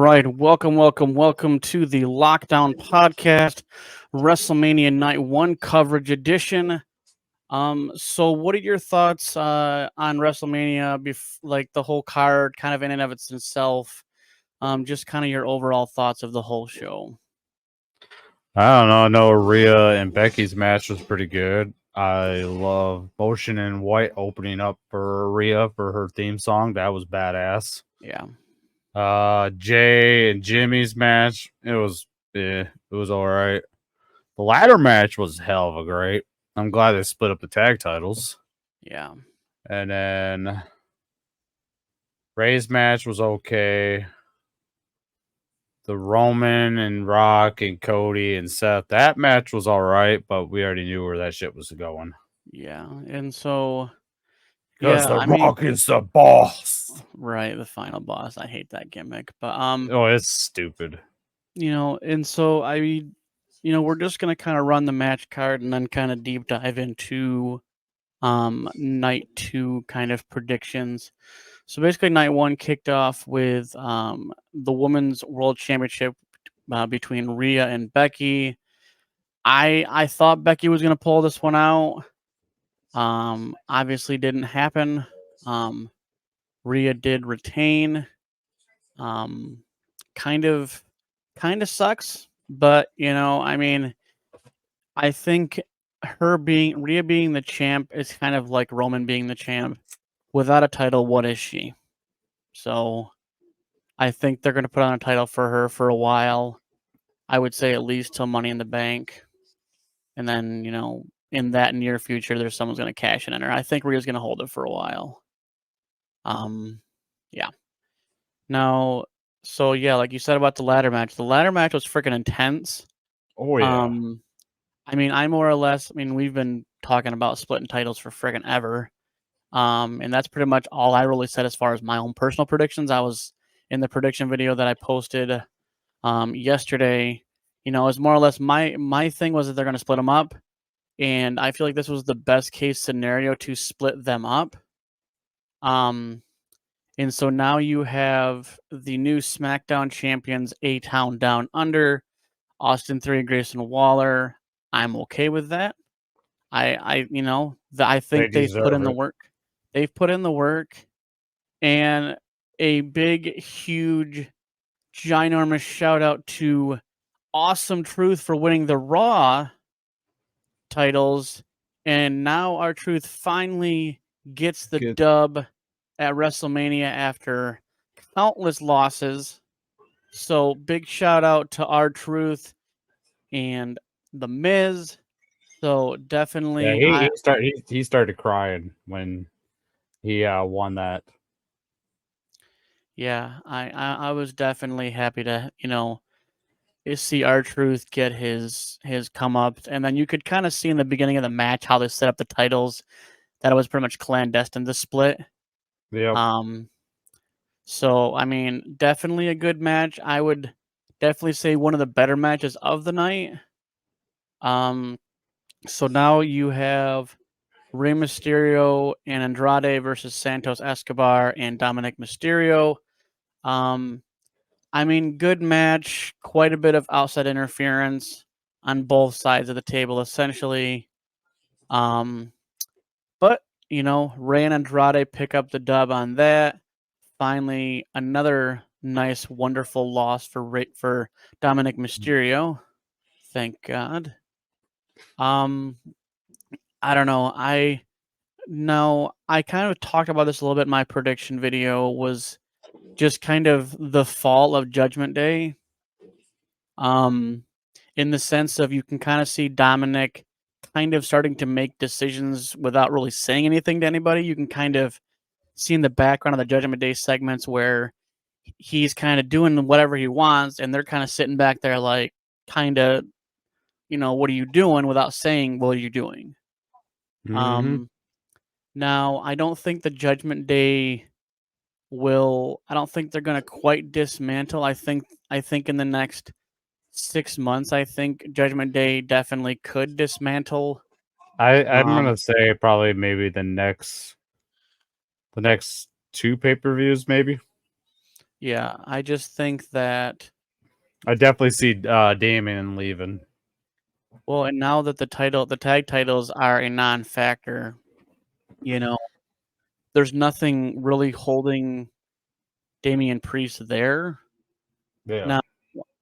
right. Welcome to the Lockdown Podcast, WrestleMania Night 1 coverage edition. So what are your thoughts on WrestleMania, like the whole card, kind of in and of itself? Just kind of your overall thoughts of the whole show. I don't know. I know Rhea and Becky's match was pretty good. I love Motion and White opening up for Rhea for her theme song. That was badass. Yeah. Jay and Jimmy's match, it was all right. The ladder match was hell of a great. I'm glad they split up the tag titles. Yeah. And then Ray's match was okay. The Roman and Rock and Cody and Seth, that match was all right, but we already knew where that shit was going. Yeah. And so, Because yeah, Rock is the boss. right, the final boss. I hate that gimmick, but Oh, it's stupid. and so we're just gonna kind of run the match card and then kind of deep dive into night 2 kind of predictions. So basically, night 1 kicked off with the women's world championship between Rhea and Becky. I thought Becky was gonna pull this one out. Obviously didn't happen. Rhea did retain. Um, kind of sucks, but I mean, I think Rhea being the champ is kind of like Roman being the champ. Without a title, what is she? So I think they're going to put on a title for her for a while. I would say at least till Money in the Bank. And then, in that near future, there's someone's going to cash in on her. I think Rhea's going to hold it for a while. Yeah. Now, so yeah, like you said about the ladder match was freaking intense. Oh, yeah. I mean, we've been talking about splitting titles for freaking ever. And that's pretty much all I really said as far as my own personal predictions. I was in the prediction video that I posted yesterday. Is more or less my thing was that they're going to split them up, and I feel like this was the best case scenario to split them up. And so now you have the new SmackDown champions, A-Town Down Under, Austin 3, Grayson Waller. I'm okay with that. I think they've put in the work. They've put in the work, and a big, huge, ginormous shout out to Awesome Truth for winning the Raw titles, and now R-Truth finally gets the dub at WrestleMania after countless losses. So big shout out to R-Truth and The Miz. So definitely, Yeah, he started crying when he won that. Yeah, I was definitely happy to see R-Truth get his come up, and then you could kind of see in the beginning of the match how they set up the titles that it was pretty much clandestine to split. Yeah. So I mean, definitely a good match. I would definitely say one of the better matches of the night. So now you have Rey Mysterio and Andrade versus Santos Escobar and Dominic Mysterio. I mean, good match, quite a bit of outside interference on both sides of the table, essentially. But Rey and Andrade pick up the dub on that. Finally, another nice, wonderful loss for Dominic Mysterio. Thank God. I don't know. I kind of talked about this a little bit in my prediction video. Was just kind of the fall of Judgment Day. In the sense of you can kind of see Dominic kind of starting to make decisions without really saying anything to anybody. You can kind of see in the background of the Judgment Day segments where he's kind of doing whatever he wants, and they're kind of sitting back there like, kind of, what are you doing, without saying what are you doing. Mm-hmm. Now I don't think the Judgment Day I don't think they're going to quite dismantle. I think in the next 6 months, I think Judgment Day definitely could dismantle. I'm gonna say probably maybe the next two pay-per-views, maybe. Yeah, I just think that. I definitely see Damien leaving. Well, and now that the tag titles are a non-factor, you know, there's nothing really holding Damian Priest there. Yeah. Now,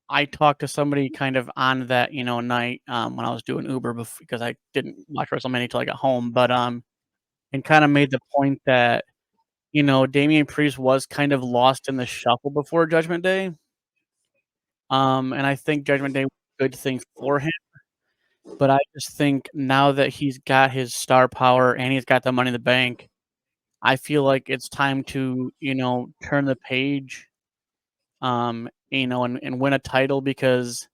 I talked to somebody kind of on that, night, when I was doing Uber because I didn't watch WrestleMania till I got home, but, and kinda made the point that, Damian Priest was kind of lost in the shuffle before Judgment Day. And I think Judgment Day was a good thing for him, but I just think now that he's got his star power and he's got the Money in the Bank, I feel like it's time to, turn the page, and win a title because,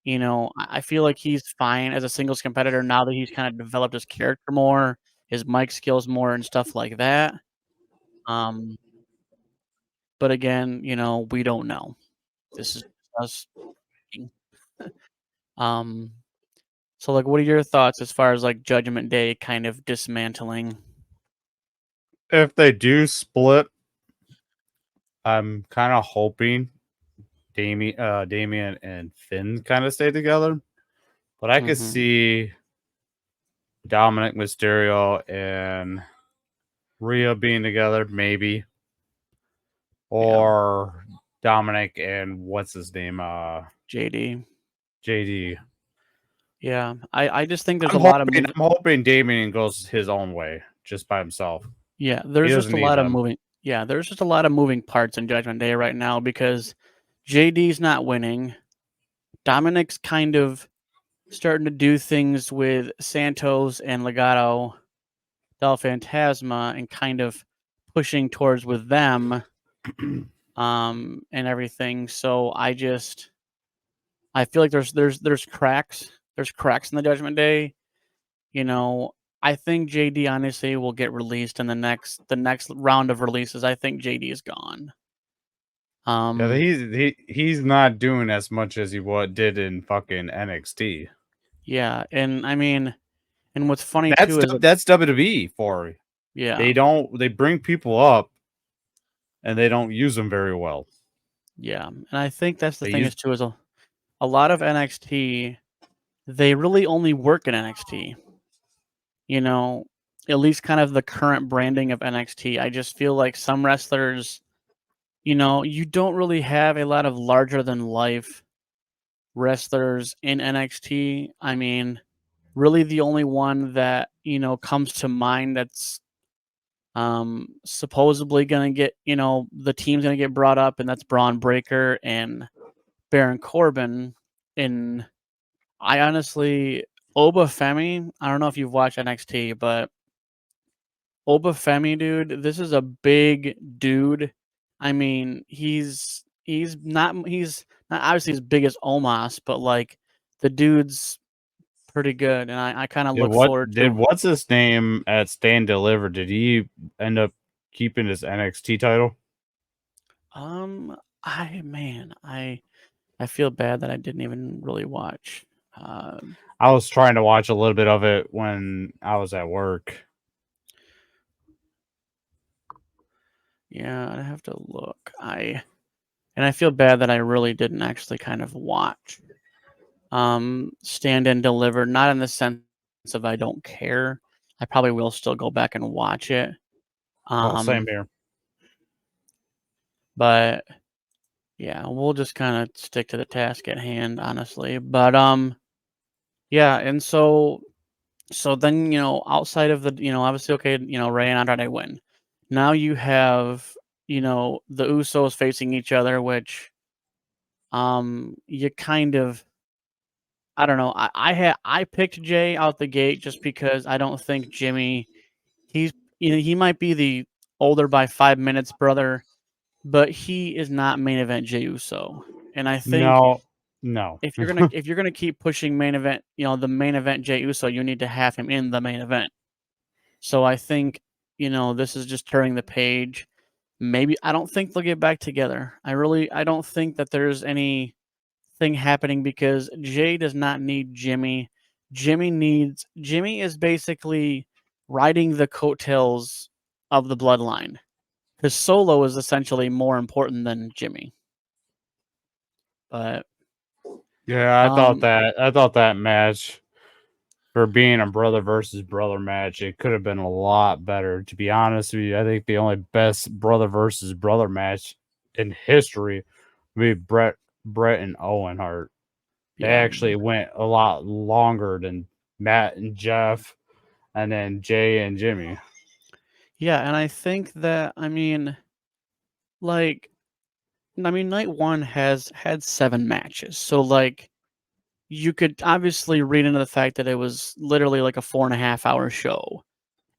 I feel like he's fine as a singles competitor now that he's kinda developed his character more, his mic skills more, and stuff like that. Um, but again, we don't know. This is us speaking. Um, so, like, what are your thoughts as far as, like, Judgment Day kind of dismantling? If they do split, I'm kind of hoping Damien and Finn kind of stay together. But I could Mhm. see Dominic Mysterio and Rhea being together, maybe. Yeah. Or Dominic and what's his name? JD. JD. Yeah. I just think there's a lot of moving. I'm hoping Damien goes his own way, just by himself. Yeah, He there's just doesn't a need lot of them. moving. Yeah, there's just a lot of moving parts in Judgment Day right now because JD's not winning. Dominic's kind of starting to do things with Santos and Legado del Fantasma and kind of pushing towards with them, and everything. So I feel like there's cracks. There's cracks in the Judgment Day. You know, I think JD honestly will get released in the next round of releases. I think JD is gone. Yeah, Um, he's not doing as much as he did in fucking NXT. yeah, and I mean, and what's funny too is That's WWE for you. yeah, They bring people up and they don't use them very well. yeah, and I think that's the They thing use is too is a lot of NXT, they really only work in NXT. You know, at least kind of the current branding of NXT. I just feel like some wrestlers, you don't really have a lot of larger than life wrestlers in NXT. I mean, really the only one that, comes to mind that's supposedly gonna get, the team's gonna get brought up, and that's Braun Breaker and Baron Corbin. And I honestly, Oba Femi, I don't know if you've watched NXT, but Oba Femi, dude, this is a big dude. I mean, he's not obviously as big as Omos, but like the dude's pretty good, and I kind of look forward to. what's his name at Stand Deliver? Did he end up keeping his NXT title? I feel bad that I didn't even really watch. Uh, I was trying to watch a little bit of it when I was at work. yeah, I have to look. I feel bad that I really didn't actually kind of watch. Stand and Deliver, not in the sense of I don't care. I probably will still go back and watch it. Oh, same Um, here. but yeah, we'll just kind of stick to the task at hand, honestly. But yeah, and so then outside of the obviously okay, Ray and Andrade win. Now you have the Usos facing each other, which you kind of I don't know. I picked Jay out the gate just because I don't think Jimmy. He's he might be the older by 5 minutes brother, but he is not main event Jey Uso. And I think No, no. if you're gonna keep pushing main event, the main event Jey Uso, you need to have him in the main event. So I think this is just turning the page. Maybe I don't think they'll get back together. I don't think that there's anything happening because Jay does not need Jimmy. Jimmy is basically riding the coattails of the bloodline. his solo is essentially more important than Jimmy. But Yeah, I thought that match, for being a brother versus brother match, it could have been a lot better. To be honest with you, I think the only best brother versus brother match in history would be Brett and Owen Hart. They yeah, actually went a lot longer than Matt and Jeff, and then Jay and Jimmy. yeah, and I think that like night one has had 7 matches, so like you could obviously read into the fact that it was literally like a 4.5 hour show,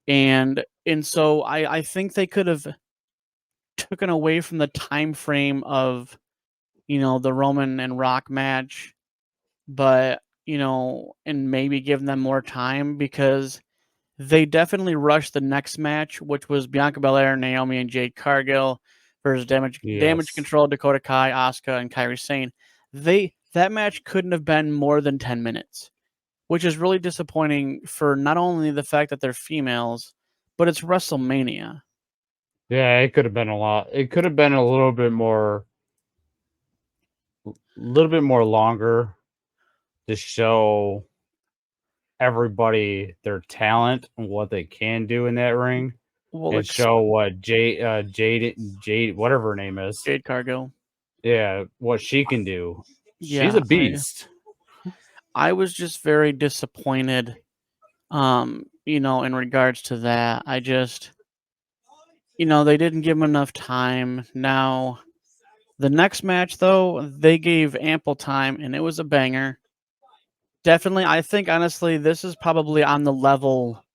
and so I think they could have taken away from the time frame of the Roman and Rock match, but and maybe give them more time because they definitely rushed the next match, which was Bianca Belair, Naomi, and Jade Cargill versus Damage Yes. Control, Dakota Kai, Asuka, and Kairi Sane. That match couldn't have been more than 10 minutes, which is really disappointing for not only the fact that they're females, but it's WrestleMania. Yeah, it could have been a lot. It could have been a little bit more longer to show everybody their talent and what they can do in that ring, Well, and show what Jade, whatever her name is, Jade Cargill. yeah, what she can do. She's Yeah, a beast. I was just very disappointed, in regards to that. I just, they didn't give him enough time. Now, the next match, though, they gave ample time, and it was a banger. Definitely, I think honestly, this is probably on the level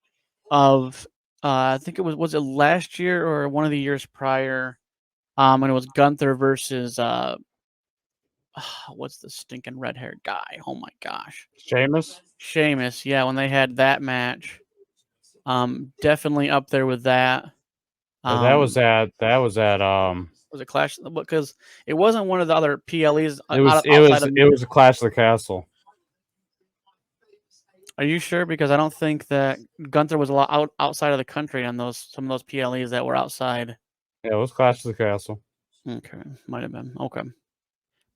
of, I think was it last year or one of the years prior, and it was Gunther versus what's the stinking red haired guy? Oh my gosh, Sheamus. Sheamus. Yeah, when they had that match, definitely up there with that. Well, that was Um, at was it Clash? Because it wasn't one of the other PLEs outside of. it was a Clash of the Castle. Are you sure? Because I don't think that Gunther was a lot outside of the country on some of those PLEs that were outside. Yeah, it was Clash of the Castle. Okay, might have been okay,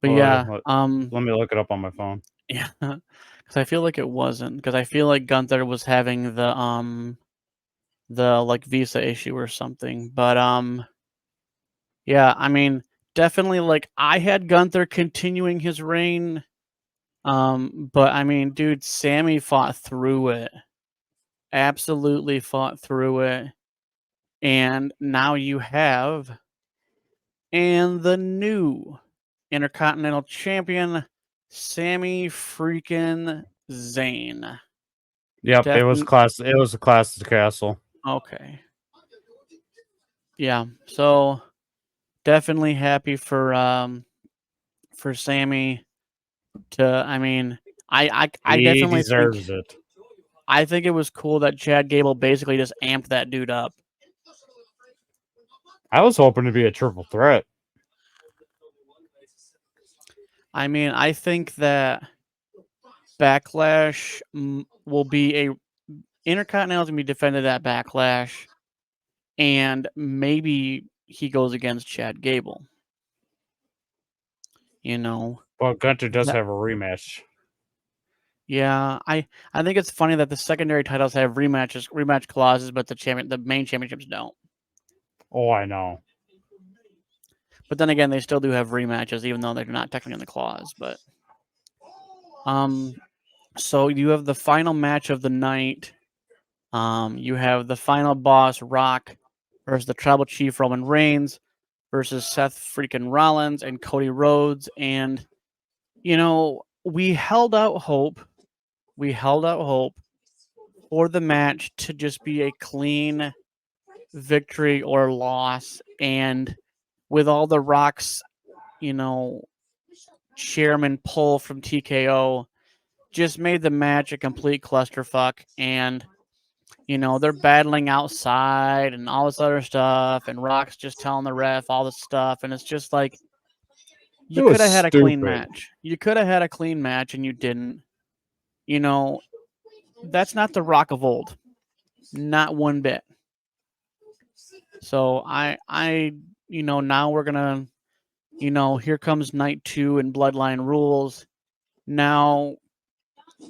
but Well, yeah, let me look it up on my phone. yeah, because I feel like it wasn't. Because I feel like Gunther was having the like visa issue or something. But yeah, definitely like I had Gunther continuing his reign. But dude, Sammy fought through it. Absolutely fought through it. And now you have the new Intercontinental Champion, Sammy freaking Zayn. Yep, it was Defin class. It was a Clash of the Castle. Okay. Yeah. So definitely happy for Sammy to I He definitely think deserves it. it was cool that Chad Gable basically just amped that dude up. I was hoping to be a triple threat. I think that Backlash will be a Intercontinental is gonna be defended at Backlash, and maybe he goes against Chad Gable. Well, Gunter does That, have a rematch. yeah, I think it's funny that the secondary titles have rematch clauses, but the main championships don't. Oh, I know. But then again, they still do have rematches, even though they're not technically in the clause. But so you have the final match of the night. You have the final boss, Rock, versus the Tribal Chief, Roman Reigns, versus Seth freaking Rollins and Cody Rhodes. And, we held out hope. We held out hope for the match to just be a clean victory or loss. And with all the Rock's, chairman pull from TKO, just made the match a complete clusterfuck. And they're battling outside and all this other stuff, and Rock's just telling the ref all this stuff, and it's just like you could have had a clean match. You could have had a clean match, and you didn't. That's not the Rock of old, not one bit. So now we're gonna, here comes night 2 and Bloodline Rules. Now,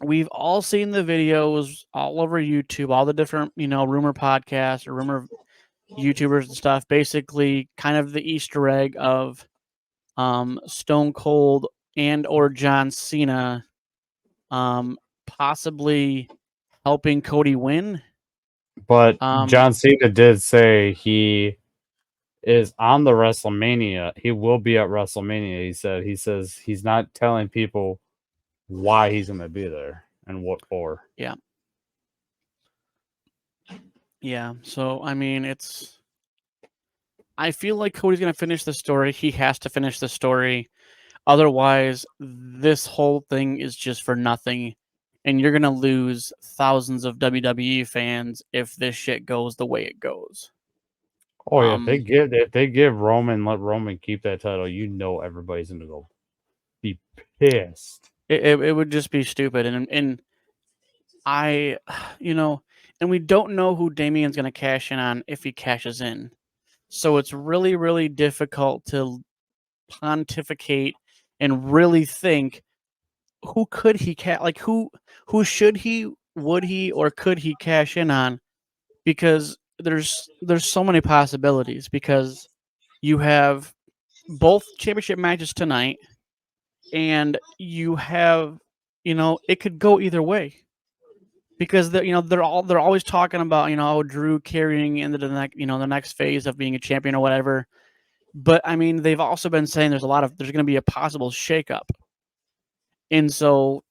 we've all seen the videos all over YouTube, all the different, rumor podcasts or rumor YouTubers and stuff. Basically, kind of the Easter egg of Stone Cold and or John Cena possibly helping Cody win. But John Cena did say he is on the WrestleMania. He will be at WrestleMania. He says he's not telling people why he's going to be there and what for. Yeah. Yeah. So, I mean, I feel like Cody's going to finish the story. He has to finish the story. Otherwise, this whole thing is just for nothing. And you're going to lose thousands of WWE fans if this shit goes the way it goes. Oh, yeah. If they give Roman, let Roman keep that title, everybody's going to go be pissed. It would just be stupid. And I, and we don't know who Damian's going to cash in on if he cashes in. So it's really, really difficult to pontificate and really think who could he who should he, would he, or could he cash in on? Because there's so many possibilities, because you have both championship matches tonight, and you have, it could go either way, because they're always talking about Drew carrying into the next phase of being a champion or whatever. But I mean, they've also been saying there's going to be a possible shakeup. And so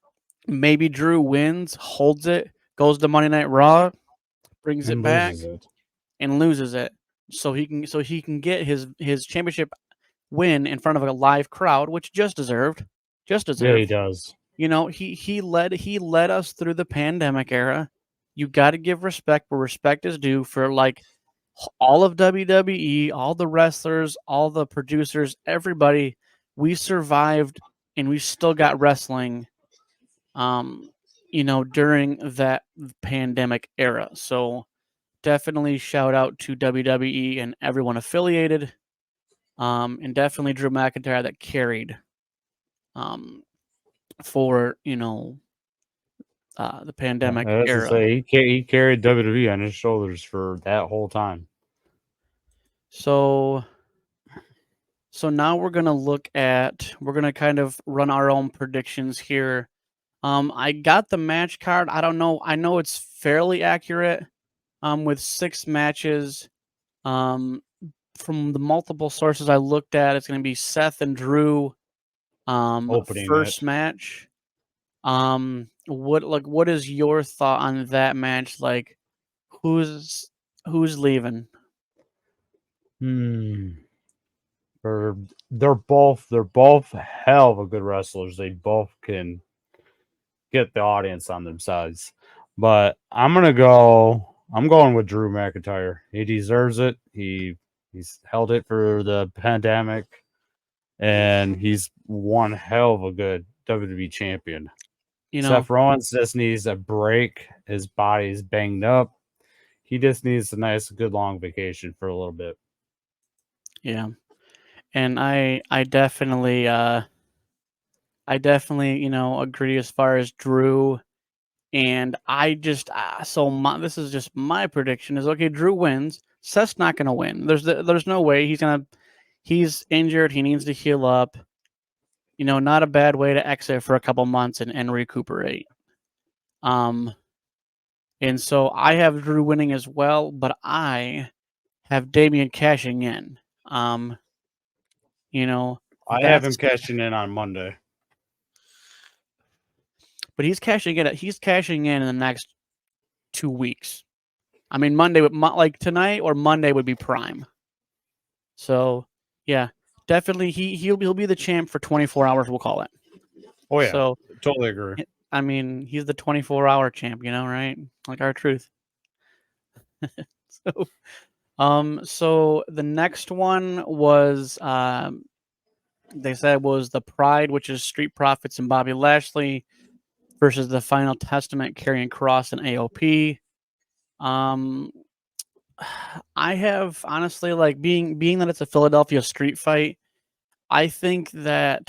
maybe Drew wins, holds it, goes to Monday Night Raw, brings it back, and loses it, so he can get his championship win in front of a live crowd, which just deserved. Yeah, he does. He led us through the pandemic era. You got to give respect where respect is due for all of WWE, all the wrestlers, all the producers, everybody. We survived, and we still got wrestling during that pandemic era. So definitely shout out to WWE and everyone affiliated. And definitely Drew McIntyre that carried for the pandemic era. Say, he carried WWE on his shoulders for that whole time. So now we're gonna kind of run our own predictions here. I got the match card. I don't know. I know it's fairly accurate. With 6 matches. From the multiple sources I looked at, it's going to be Seth and Drew. Opening first match. What is your thought on that match? Like, who's leaving? They're both hell of a good wrestlers. They both can get the audience on themselves. But I'm going with Drew McIntyre. He deserves it. He's held it for the pandemic, and he's one hell of a good WWE champion. Seth Rollins just needs a break. His body's banged up. He just needs a nice, good long vacation for a little bit. Yeah. And I definitely agree as far as Drew. And I just this is just my prediction is, okay, Drew wins. Seth's not going to win. There's no way he's injured. He needs to heal up. Not a bad way to exit for a couple months and recuperate. And so I have Drew winning as well, but I have Damian cashing in. I have him cashing in on Monday. But he's cashing in the next 2 weeks. I mean, Monday like tonight or Monday would be prime. So, yeah, definitely he'll be the champ for 24 hours, we'll call it. Oh yeah. So, totally agree. I mean, he's the 24-hour champ, right? Like R-Truth. So the next one was they said was the Pride, which is Street Profits and Bobby Lashley versus the Final Testament, Karrion Kross and AOP. I have honestly like being that it's a Philadelphia street fight. I think that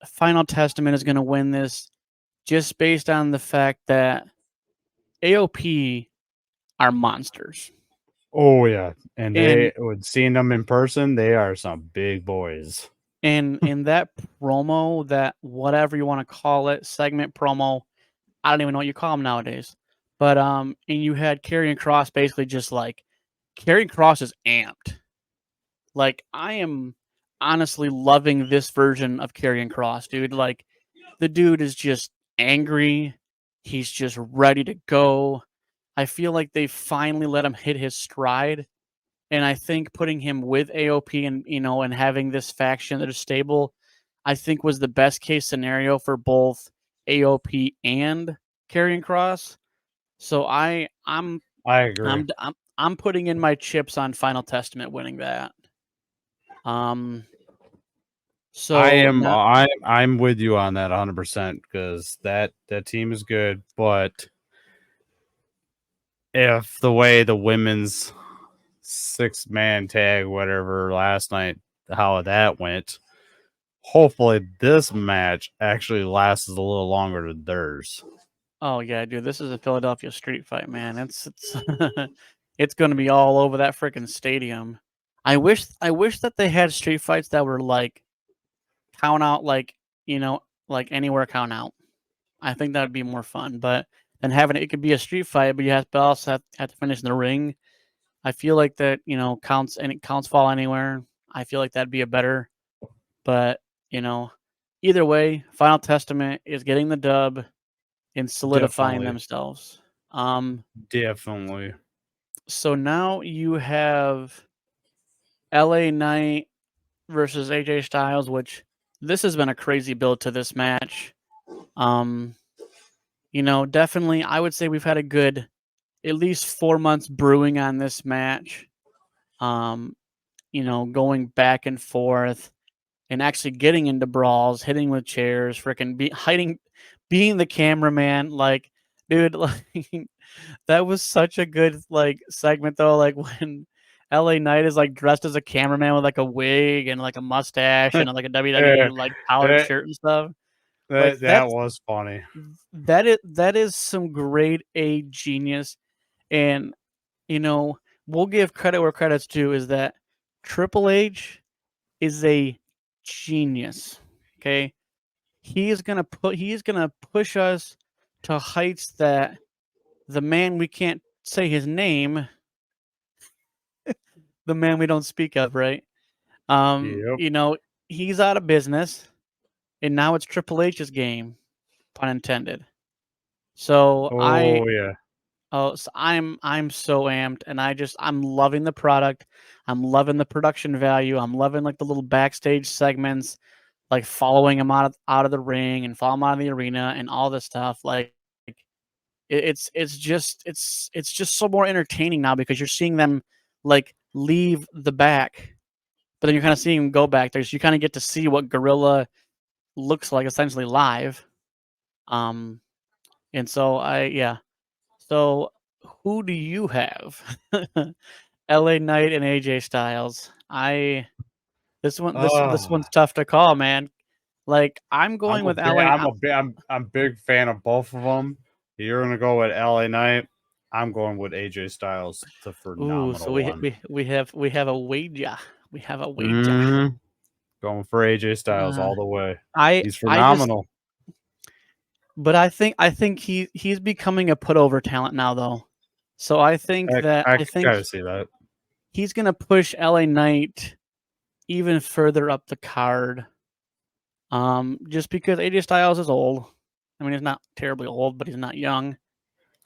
Final Testament is going to win this just based on the fact that AOP are monsters. Oh yeah, and And they would seeing them in person, they are some big boys. and in that promo, that whatever you want to call it, segment promo, I don't even know what you call them nowadays. But and you had Karrion Kross basically just like Karrion Kross is amped. Like I am honestly loving this version of Karrion Kross, dude. Like the dude is just angry. He's just ready to go. I feel like they finally let him hit his stride. And I think putting him with AOP and and having this faction that is stable, I think was the best case scenario for both AOP and Karrion Kross. So I agree. I'm putting in my chips on Final Testament winning that. Um I so am now I'm with you on that 100% because that team is good, but if the way the women's 6-man tag whatever last night how that went, hopefully this match actually lasts a little longer than theirs. oh yeah, dude, this is a Philadelphia street fight, man. It's it's gonna be all over that freaking stadium. I wish that they had street fights that were like count out like anywhere count out. I think that'd be more fun. But then having it could be a street fight, but you have to also have to finish in the ring. I feel like that, counts and it counts fall anywhere. I feel like that'd be a better, but you know, either way, Final Testament is getting the dub and solidifying Definitely. themselves. Um, Definitely. so now you have LA Knight versus AJ Styles, which this has been a crazy build to this match. Um, definitely I would say we've had a good at least 4 months brewing on this match. Um, going back and forth and actually getting into brawls, hitting with chairs, freaking hiding, being the cameraman. Like, dude, like that was such a good like segment though. Like when LA Knight is like dressed as a cameraman with like a wig and like a mustache and like a WWE Yeah, like collared that, shirt and stuff. Like that was funny. that is some grade A genius. And we'll give credit where credit's due is that Triple H is a genius. Okay. He is gonna push us to heights that the man we can't say his name, the man we don't speak of, right? Yep. He's out of business and now it's Triple H's game, pun intended. So I Oh yeah. Oh, so I'm so amped, and I'm loving the product. I'm loving the production value. I'm loving like the little backstage segments, like following him out of the ring and following him out of the arena and all this stuff. Like it's just so more entertaining now because you're seeing them like leave the back, but then you're kind of seeing them go back there. So you kind of get to see what Gorilla looks like essentially live. Um, and so yeah. So, who do you have? LA Knight and AJ Styles. This Oh, one's tough to call, man. Like I'm going with LA. I'm big fan of both of them. You're gonna go with LA Knight. I'm going with AJ Styles, the Ooh, so phenomenal we one. we have a wager. We have a wager. Mm-hmm. Going for AJ Styles Uh, all the way. I He's I just phenomenal. but I think he's becoming a put over talent now though. So I I could think kind of see that. he's gonna push LA Knight even further up the card. Just because AJ Styles is old. I mean, he's not terribly old, but he's not young.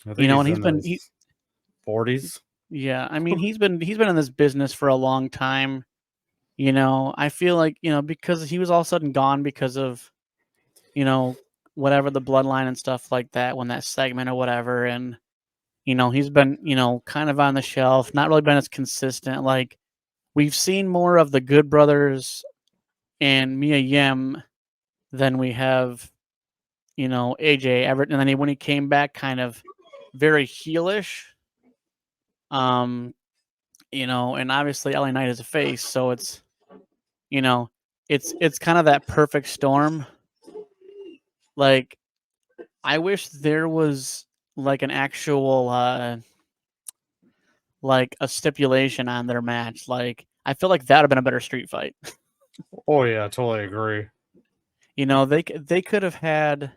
I think And he's he's in been his 40s. yeah, I mean, he's been in this business for a long time. I feel like, because he was all of a sudden gone because of, you know, whatever the bloodline and stuff like that when that segment or whatever and he's been, kind of on the shelf, not really been as consistent. Like we've seen more of the Good Brothers and Mia Yim than we have AJ Everett, and then when he came back, kind of very heelish. And obviously LA Knight is a face, so it's it's kind of that perfect storm. Like, I wish there was like an actual like a stipulation on their match. Like, I feel like that would have been a better street fight. Oh yeah, I totally agree. They could have had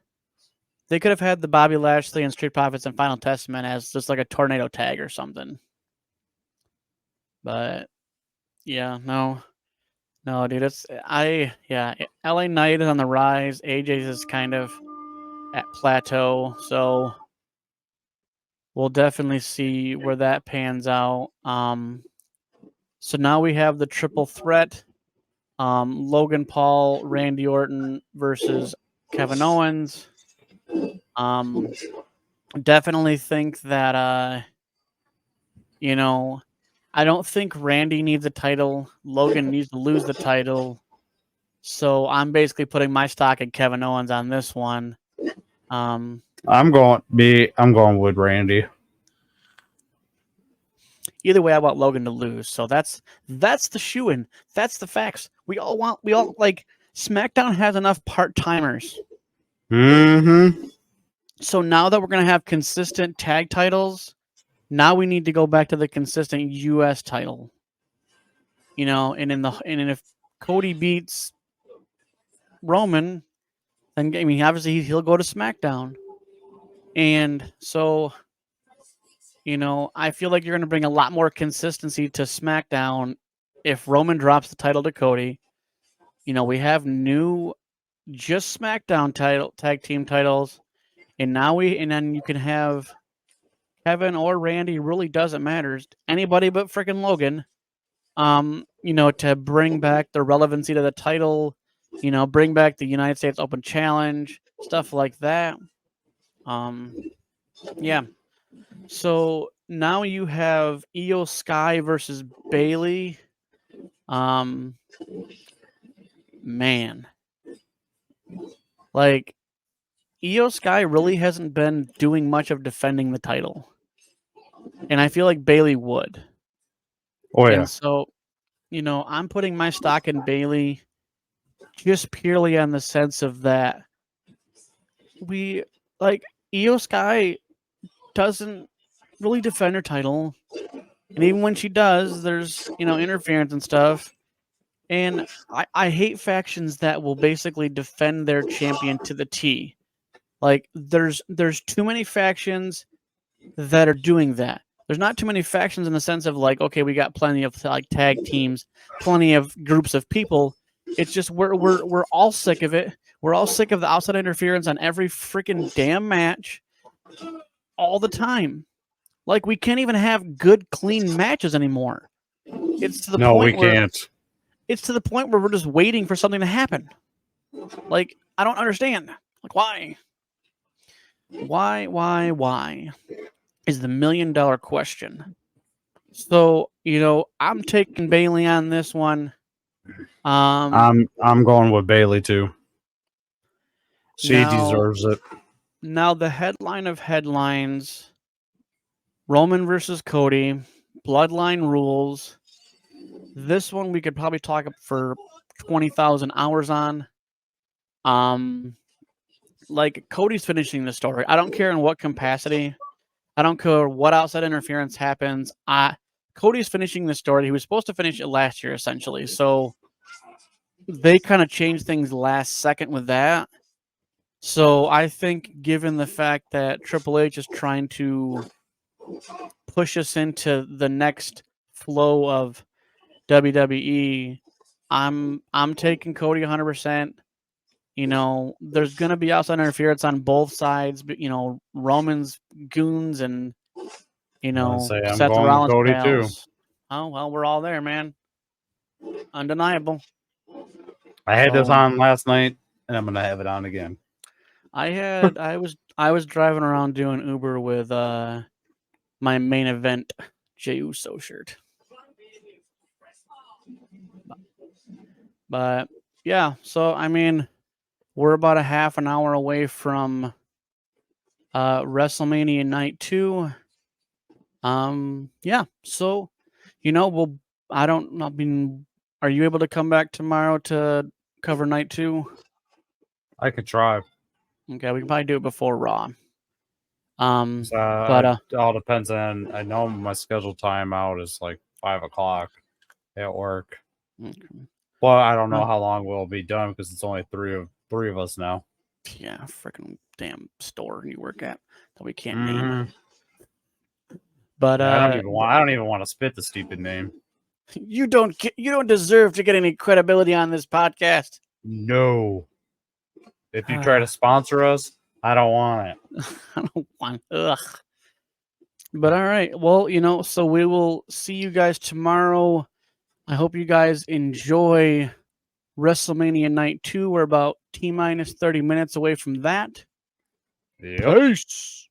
the Bobby Lashley and Street Profits and Final Testament as just like a tornado tag or something. But yeah, no, dude, LA Knight is on the rise. AJ's is kind of at plateau, so we'll definitely see where that pans out. So now we have the triple threat: Logan Paul, Randy Orton versus Kevin Owens. Definitely think that I don't think Randy needs a title. Logan needs to lose the title. So I'm basically putting my stock in Kevin Owens on this one. I'm going with Randy. Either way, I want Logan to lose. So that's the shoe-in. That's the facts. We all like SmackDown has enough part-timers. Mm-hmm. So now that we're gonna have consistent tag titles, now we need to go back to the consistent US title. And if Cody beats Roman, then obviously he'll go to SmackDown. And so, I feel like you're going to bring a lot more consistency to SmackDown if Roman drops the title to Cody. We have new just SmackDown tag team titles, and then you can have Kevin or Randy. Really doesn't matter. Anybody but freaking Logan. To bring back the relevancy to the title. Bring back the United States Open Challenge, stuff like that. Yeah. So now you have Io Sky versus Bailey. Man, like Io Sky really hasn't been doing much of defending the title, and I feel like Bailey would. Oh yeah. And so, I'm putting my stock in Bailey just purely on the sense of that Io Sky doesn't really defend her title. And even when she does, there's, interference and stuff. And I hate factions that will basically defend their champion to the T. Like, there's too many factions that are doing that. There's not too many factions in the sense of like, okay, we got plenty of like tag teams, plenty of groups of people. It's just we're all sick of it. We're all sick of the outside interference on every freaking damn match all the time. Like, we can't even have good, clean matches anymore. It's to the point where can't. It's to the point where we're just waiting for something to happen. Like, I don't understand. Like, why? Why? Is the $1 million question. So, I'm taking Bailey on this one. I'm going with Bailey too. She deserves it. Now the headline of headlines: Roman versus Cody, Bloodline rules. This one we could probably talk for 20,000 hours on. Like, Cody's finishing the story. I don't care in what capacity. I don't care what outside interference happens. Cody's finishing the story. He was supposed to finish it last year, essentially. So they kind of changed things last second with that. So I think, given the fact that Triple H is trying to push us into the next flow of WWE, I'm taking Cody 100%. There's gonna be outside interference on both sides, but Roman's goons and Seth Rollins Cody pals. too. Oh well, we're all there, man. Undeniable. I had this on last night, and I'm gonna have it on again. I was driving around doing Uber with my main event Jey Uso shirt. But yeah, so I mean, we're about a half an hour away from WrestleMania Night 2. Yeah. So, we'll. I mean, are you able to come back tomorrow to cover night 2? I could try. Okay, we can probably do it before Raw. But It all depends on. I know my scheduled timeout is like 5:00 at work. okay. Well, I don't know how long we'll be done because it's only three of us now. Yeah, freaking damn store you work at that we can't name. But yeah, I don't even want to spit the stupid name. You don't deserve to get any credibility on this podcast. No. If you try to sponsor us, I don't want it. I don't want. Ugh. But all right. Well, so we will see you guys tomorrow. I hope you guys enjoy WrestleMania Night 2. We're about T-minus 30 minutes away from that. Yep. Peace.